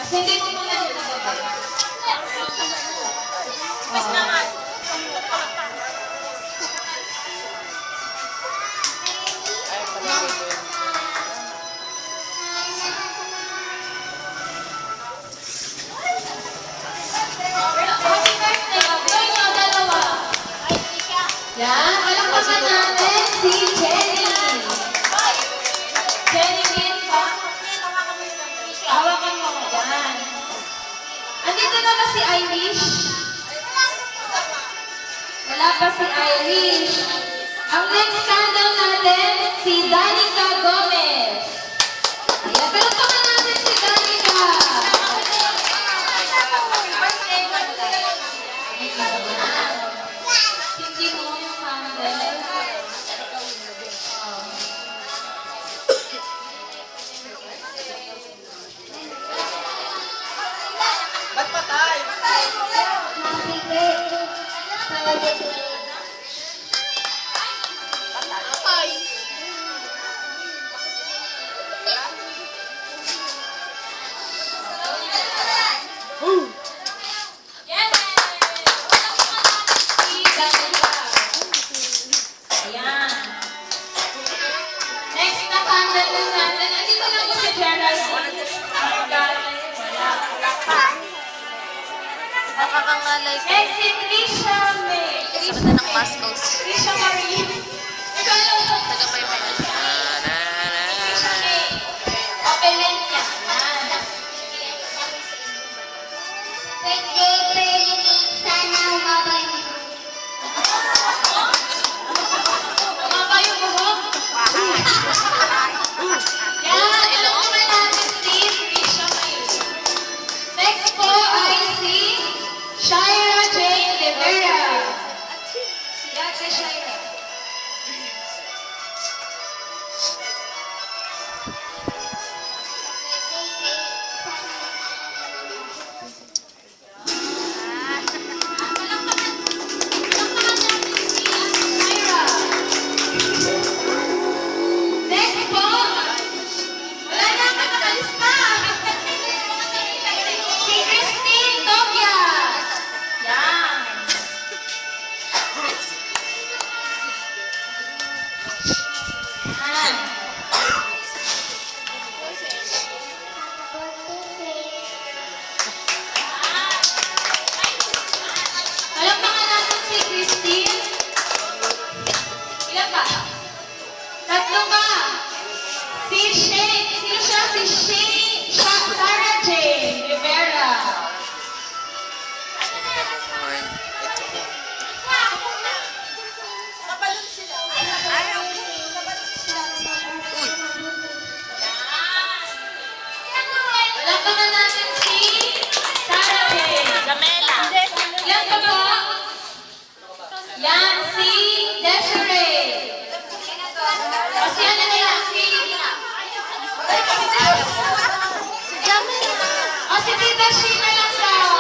Hindi mo muna dito sa baba. Mas naman. Happy birthday! Doon yung dalawa. Yan, alam pa nga natin si Jenny. Jenny Min pa. Hawakan mo ko dyan. Andito na ba si Irish? Wala pa si Irish. Ang next candle natin, si Danica Gomez. Ayan, pero pa nga natin si Danica. Hindi mo yung candle. Ba't patay? Yes! Si Danica. Ayan. Next na candle na natin. Andito na po si Gerald. Nakakangalay ko. Next si Trisha May. Sabi na ng Pascals. Trisha Marie. Ikaw lang. Taga pa yung mga. Trisha May. Openin niya. Ayan. Mapa yung buhok. Yan. Alam naman natin si Trisha May. Next po ay si Shaira Jane Rivera. Yan si Shaira. Next po, wala na ako nakalista. Si Christine Tobias. Yan. Yan. Alam pa nga natin si Christine. Ilan ba? Tatlo ba? Si Shane. Sino siya? Si Shane. Sarah Jane Rivera. Wala pa na natin si Sarah Jane. Jamela. Ilan pa po? Yan, si Desiree. O si ano nila? Si Jamela. O si Tita Sheena lang daw.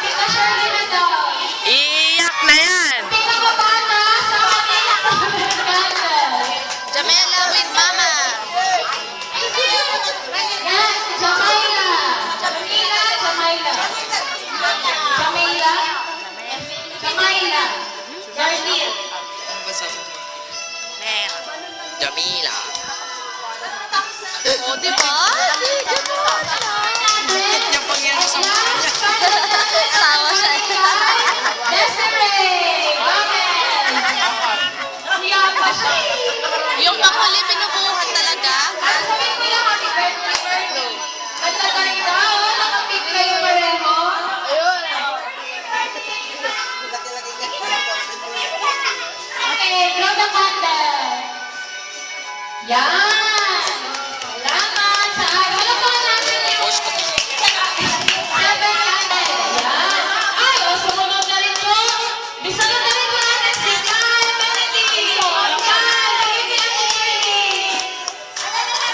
Tita Shirley na daw. Iyak na yan. Pinakabata sa kanila sa candle. Jamela with mama. Yan, si Jamaila. Jamila, Jamaila. Jamaila. Jamaila. Darlene. Jamila. O, diba? Yung pangyari sa mukha niya. Tawa siya. Desiree. Gomez. Hiya pa siya. Yung mahuli, pinubuhat talaga. Sabihin ko lang happy birthday. At naganda, nakapig kayo pareho. Okay, blow the candle. Yan. Salamat sa araw. Alam ba natin yung 7 candle. Yan. Ay, o sumunod na rin po. Bisunod na rin po natin si Carl Benedict. Carl, bigyan niya si Benedict.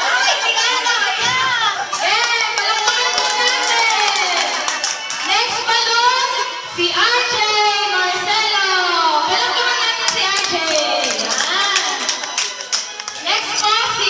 Ay, si Carl. Ayan. Yes, palakpakan po natin. Next balloon, si RJ Marcelo. Palakpakan natin si RJ. Yan. Next po, si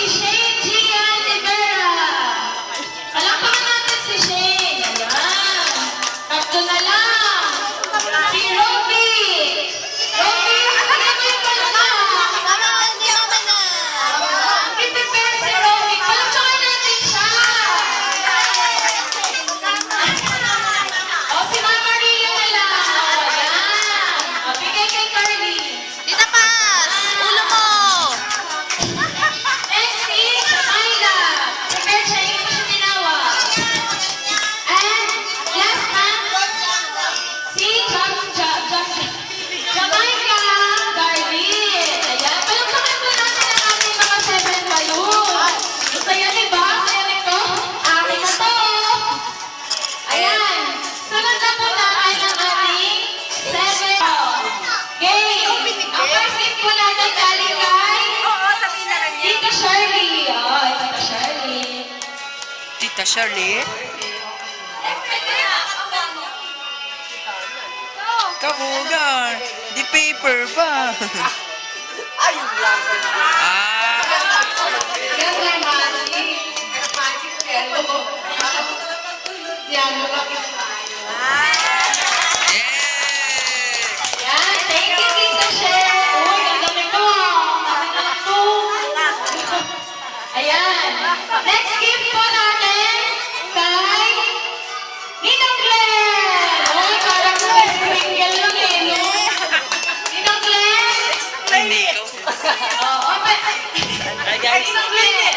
Tita Charlene. Kabugar. Di paper pa. Ayun lang. Ah. Yan kay Magic. Yan, Yeah. yan, thank you, Tita Cher. Uy, ganda nito ah. Ito. Ayan. Next gift po natin kay Ninong Glenn. Uy, parang sprinkle lang eh, no? Ninong Glenn. Hindi ko. Oo, Ay guys. Ninong Glenn.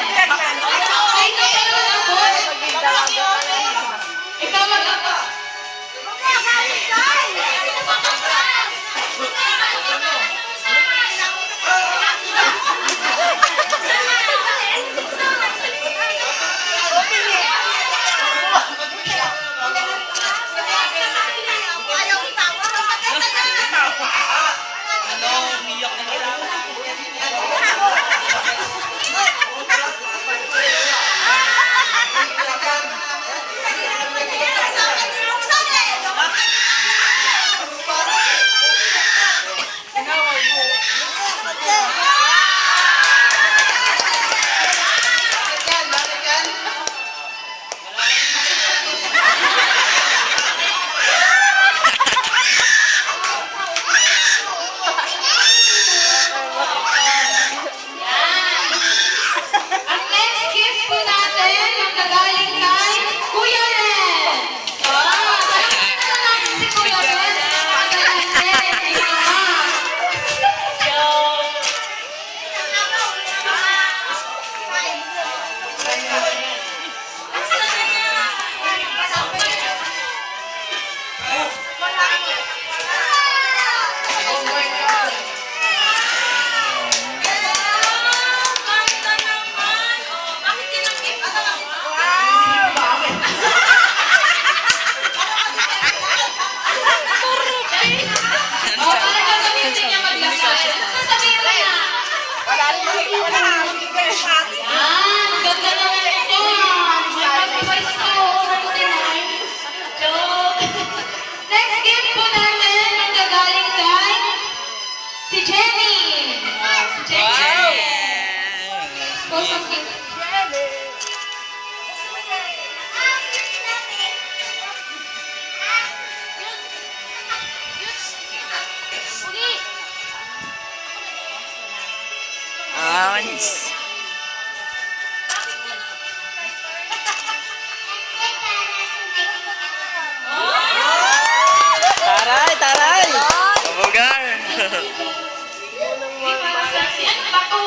Ay, ikaw talaga na, boss. Ikaw mag-ako. Ang next gift po natin, yung nagaling kay Kuya Ren. Talagang na natin si Kuya Ren. Magaling din, si Mama. Oh, talagang gamitin niya maglakad. Sasabihin mo na. Wala rin makita. Wala. Yan, ganda naman ito. May pag-device ko. Joke. Next gift po natin, yung nagaling kay si Jenny. Si Jenny. Post ang gift. Anis. Taray, taray. Kabugar. Ano ba to?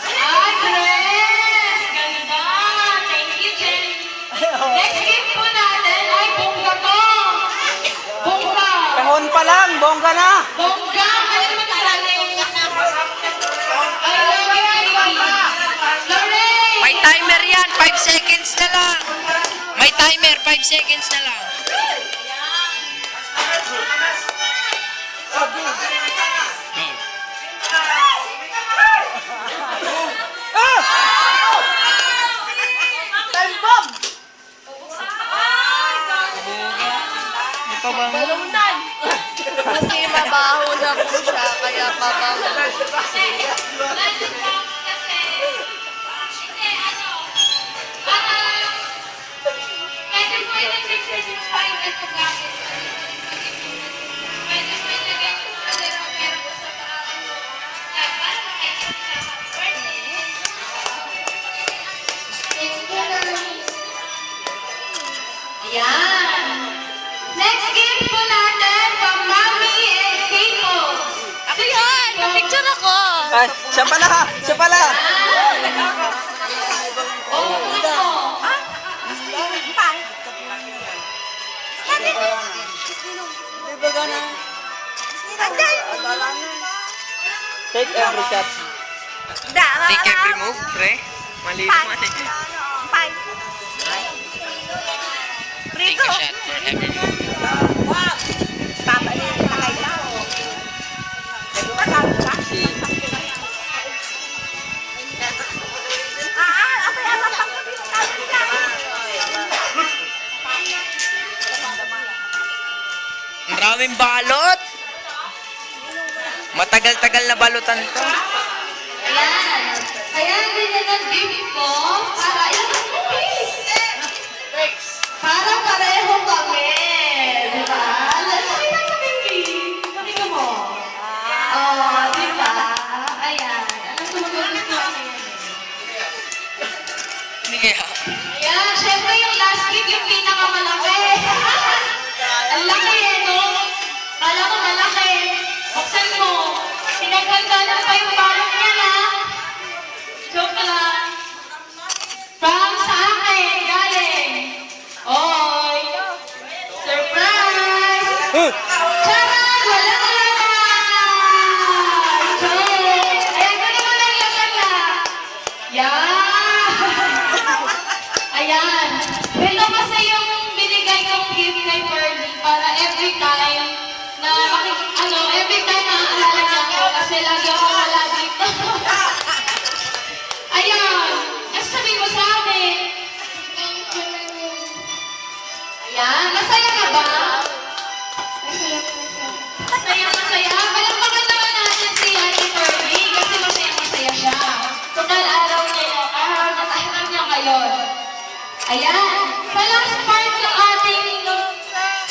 Ay, Grace! Ganda! Thank you, Jenny. Next gift po natin ay bongga to. Bongga. Kahon pa lang, bongga na. Bongga! Ano naman nasaling? I love you, baby. Lorraine! May timer yan. 5 seconds na lang. May timer. 5 seconds na lang. Go. Time bomb. May pabango. Kasi mabaho na po siya, kaya pabaho. Ayan. Next gift po natin from Mommy and Kiko. Ako yun! Napicture ako! Ay, siya pala. Siya pala. Oh, ano? Take every shot. Take every move, pre. Mali naman eh. Take a shot for every move. daming balot. Matagal-tagal na balutan to. Ayan. Kaya ganyan ang gift ko para ilan mo, please. Para pareho kami. Diba? Nakita mo, baby. Nakita mo. Oh, diba? Ayan. Alam ko magugusto ako ngayon. Yeah. Ayan, syempre yung last gift, yung pinakamalaki. Ang laki eh, no? Kala ko malaki. Buksan mo. Pinaghandanan pa yung balot niya, na. Joke lang. From sa akin, galing. Oy! Surprise! Charan! Wala ka na! Joke! Ayan, kunin mo lang yung ganda. Yan! Ayan. Ito kasi yung binigay kong gift kay Pearly para every time na every time na aalala niya ako kasi lagi ako wala dito. Ayan. Ano sabihin mo sa amin? Ayan. Masaya ka ba? Masaya. Palakpakan naman natin si Ate Pearly kasi masaya siya. Total araw niya ngayon. Ayan. Sa last part ng ating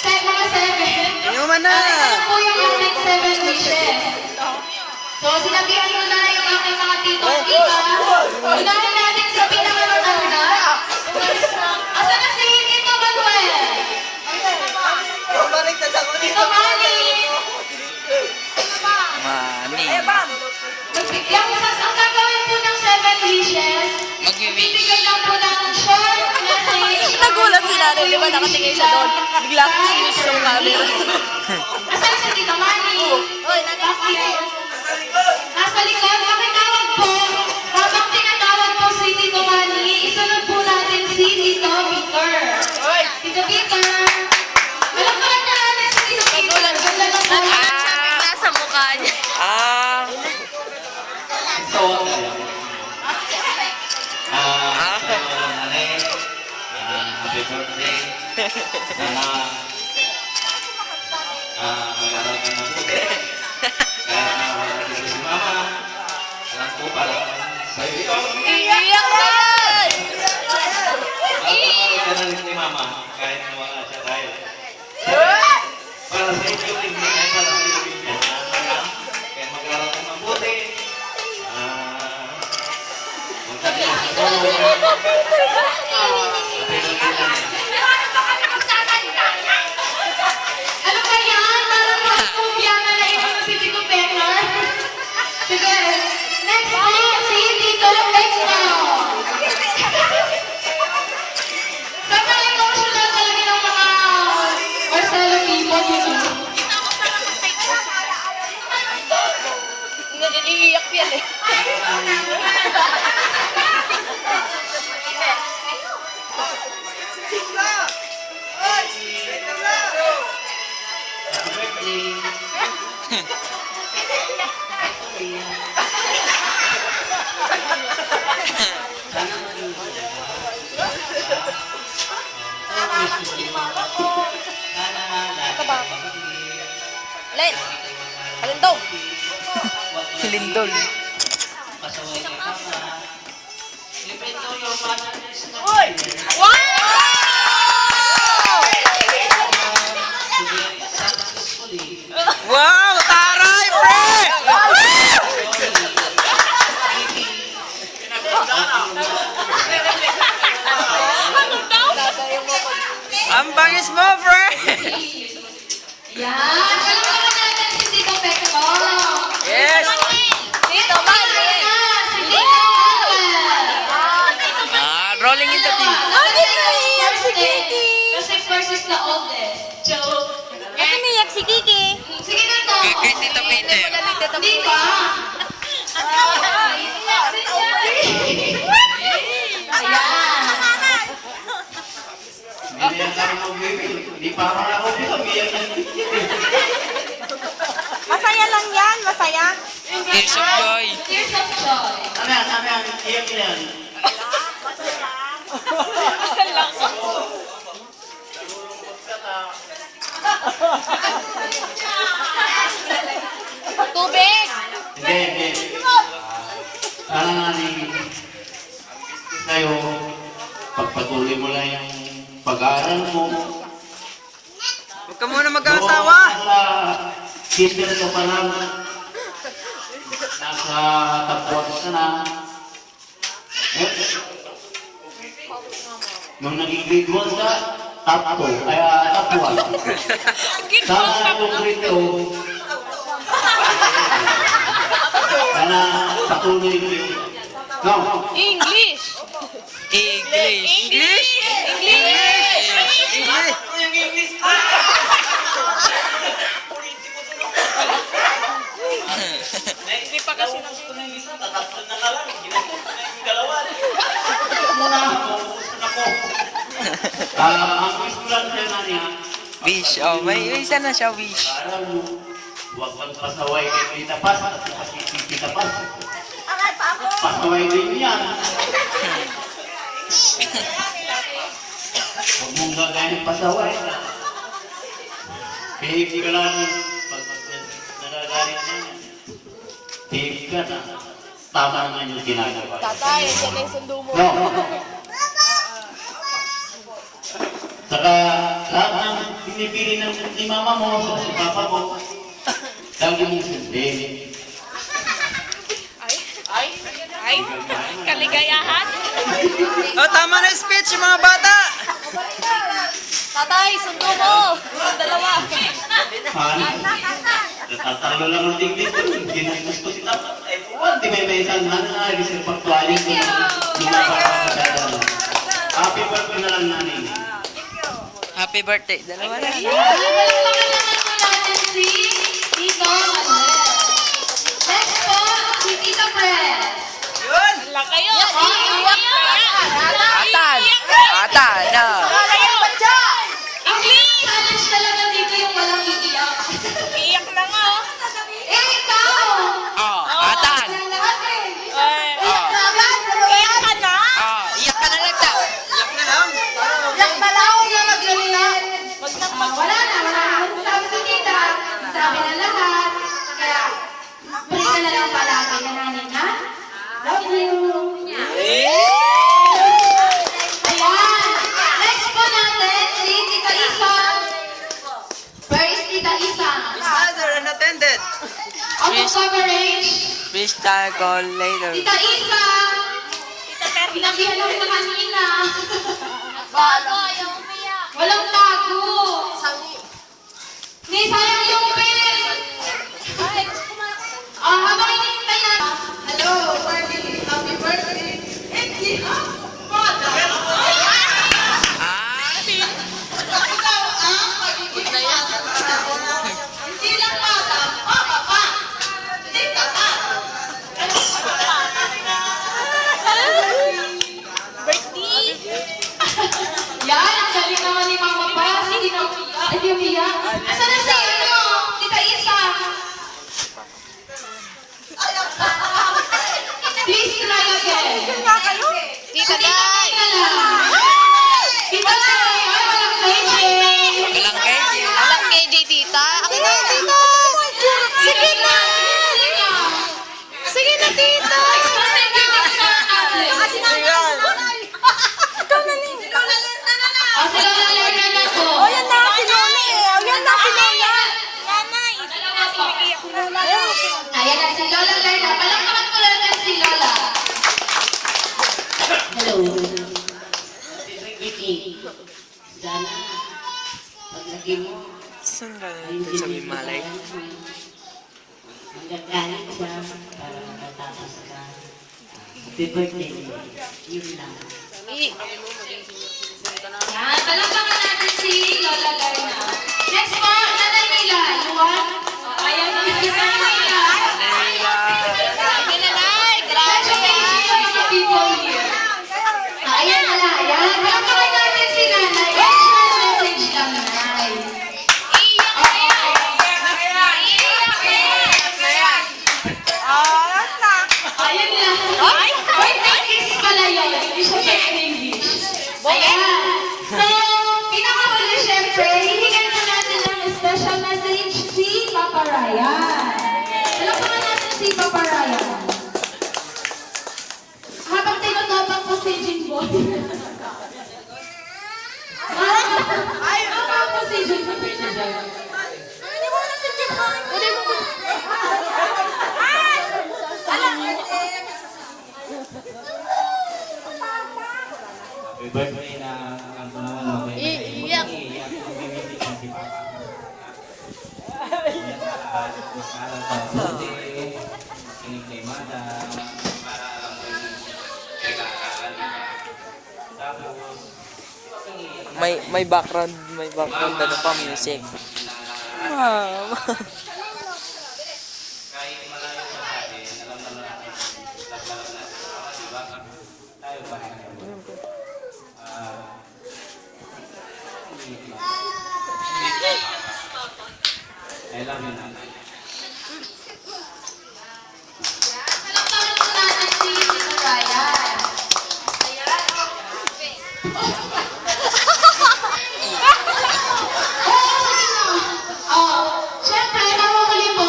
mga 7. Inuman na. Ito po yung ating 7 wishes. So, sinabihan ko na yung aking mga tito at tita. Unahin natin sa pinakamatanda. Asan na si Tito Manuel? Tito Manny. Mani. Ang gagawin po ng 7 wishes, Mag-wish. bibigyan lang po ng short message. Nagulat si nanay, di ba nakatingin siya doon? Bigla ko switch yung camera. Asan si Tito Manny? Hoy, nanay. Nasa likod, pakitawag po. Habang tinatawag po si Tito Manny, isunod po natin si Tito Peter. Tito Peter. Alam ko lang na natin si Tito Peter. Ganda na po. Nagulat siya bigla sa mukha niya. Happy birthday. Sana mag-aral ka ng buti. Kaya wala dito si Mama. Alam ko parang sa'yo yun. Iiyak na yan! Mahal ka na rin ni Mama kahit na wala siya dahil. Para sa inyo din, para sa inyo din. Kaya mag-aral ka ng buti. Ano ba yan? Parang nakakopya na naibig ko si Tito Peter. Sige. Next po, si Tito Peter. Sobrang emotional talaga ng mga Marcelo people dito. Iiyak yan eh. Len! Alindong! Lindol. Wow! Taray, pre! Ang bangis mo, pre! Yan. Palakpakan natin si Tito Peter. Yes! Dito, Manny! Si Tito Manuel. Rolling in the deep. Bakit naiiyak si Kiki? Kasi first is the oldest. Joke. Bakit umiyak si Kiki? Sige na to. Kay Tito Peter. Hindi ba? Ayan. Hindi yan lang mag-ibig. Hindi pa ako umiyak yan. Masaya lang yan, masaya. Tears of joy. Tears of joy. Ano yan? Iyak yan. pag-aaral mo. Huwag ka muna mag-asawa. Nasa kinder ka pa lang. Nasa tapuan ka na. Eh, nung naging grade 1 ka, top 2, ay top 1. Sana yung grade 2, sana patuloy mo yun. No. English! English. English? English. Hindi pa kasi Muna ako, ang gusto lang siya na niya, Wish. Oh, may isa na siya, wish. para mo, huwag magpasaway kay Tita Paz at si Tita Paz. Pasaway din yan. Huwag mong gagayin pasaway. Hihig ka lang pag nagagalit na yan. Hihig ka na. Tama naman yung ginagawa. Tatay, yan na yung sundo mo. No. Saka lahat ng pinipili ni mama mo, si papa mo, lagi mong sundin. Ay, kaligayahan. Oh, tama na yung speech, yung mga bata. Tatay, sundo mo. Dalawa. Han, natatalo lang ang tiglit ko. Ginagos ko si Tapa. Di may mesan na nagagis yung pagtuwalin ko. Hindi na parang happy birthday na lang nanay. Happy birthday. Dalawa na. Palakpakan naman po natin si Tito Manuel. Next po, si Tito Fred. Yun. Wala kayo. Atan. Atan. No. English! Challenge talaga dito yung walang iiyak. Iyak na nga. Eh, ikaw! Oh, atan. Ang lahat eh. Oh. Iyak ka na. Oh, iyak ka na lang daw. Iyak na lang. Yung balaw na magsalita. Wala na. Sabi si tita, sabi na lahat. Kaya, pray ka na lang palagi na nanin, ha? Love you. Ayan. Next po natin, si Tita Isa. Where is Tita Isa? Miss Mother, unattended. Auto coverage. Wish tayo call later. Tita Isa. Pinabihan ako sa kanina. Bago, ayaw umiyak. Walang tago. Ni, sayang yung pen. Habang hinihintay na. Hello, birthday. Happy birthday. Hindi. Mother. Ikaw ang magiging mother. Hindi lang mother. Papa pa. Tita pa. Yan, ang galing naman ni Mama pa. Hindi na umiyak. Hindi umiyak. Asan na si ano? Tita Isa. Please try again. Tita Day. Tita Day. Ay, walang KJ. Walang KJ. Alam KJ, tita. Akin na, tita. Sige na. Sige na, tita. Kasi Ayan. Ikaw na ni. O, si Lola Lerner na po. O, yan na, si Lola eh. O, yan na, si Lola. Nanay. Ayan na si Lola Lerner. Palakpakan ko lang si Lola. Hello. Vicky. Sana, paglagi mo, Saan ka na sa Bimalay? magagalit siya para matatapos ka. Happy birthday. Yun lang. Yan, palakpakan natin si Lola Lerner. Next po, Nanay Mila. Luwan. Ayan na si Nanay Mila. Sige na, Nay. Grabe Medyo yan. busy yung mga people here. Ayan na. Ayan. Palakpakan natin si Nanay. Extra message lang, Nay. Ayan lang. Birthday kiss pala yun. Hindi siya birthday English. Ayan. So, pinakahuli syempre, hihingan na natin ng special message si Papa Ryan. Palakpakan natin si Papa Ryan. Habang tinutopang ko si Jimbo. Ay, ang position sa president. Happy birthday na ang naman mabay. Iiyak. Iiyak ang bibigit ng si Papa. Para sa birthday, kinig kay Mada, para lang kay kakaalan ka. Tapos, May background ano pa, music. kahit malayo sa atin, alam naman natin, laglagan natin, di ba? Tayo pa rin. I love you, Nanay. Salutahan po natin si Tito Ryan. Siyempre, mamumuli po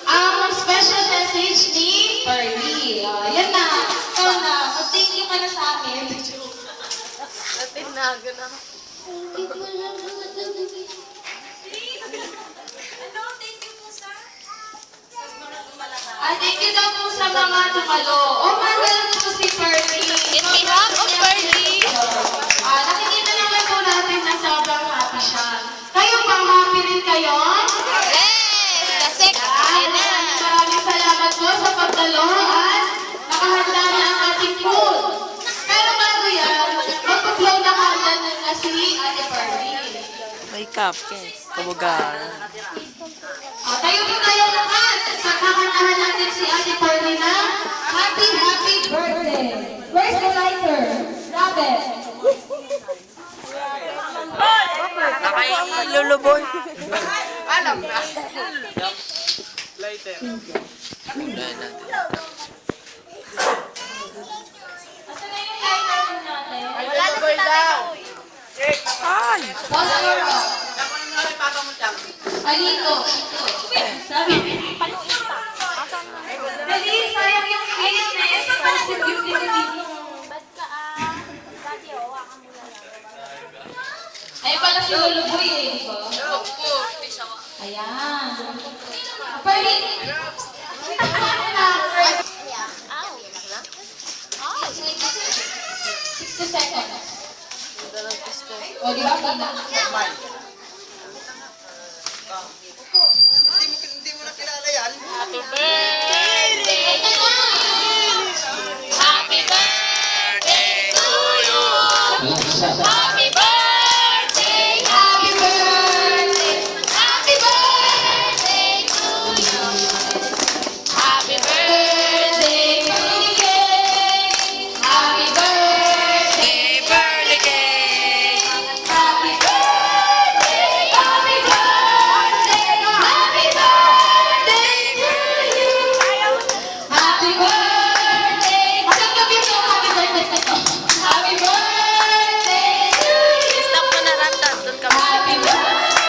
ang special message ni Pearly. Yan na. Ikaw na. Mag-thank you ka na sa amin. Natinago na. Thank you daw po sa mga dumalo. Welcome po si Pearly. In behalf of Pearly. Nakikita naman po natin na sobrang happy siya. Kayo ba happy rin kayo? Yes! Kasi kakain na. Maraming salamat po sa pagdalo at nakahanda na ang ating food. Pero bago yan, magpaplow na kagad na si Ate Pearly. May cupcakes. Kabugaran. Tayo po tayo lahat. Pagkakantahan natin si Ate Pearly na Happy Birthday. Where's the lighter? Rabbit. Luluboy. Asa na yung lighter po natin? Wala na si tatay ko. Ay! Bosoro. Alito. Sabi. Dali, sayang yung cuteness. Kasi beauty na dito. Ay, pala si Luluboy eh, di ba? Ayan. Pearly. 60 seconds. O, di ba? Pina. Hindi mo na kilala yan. Happy birthday!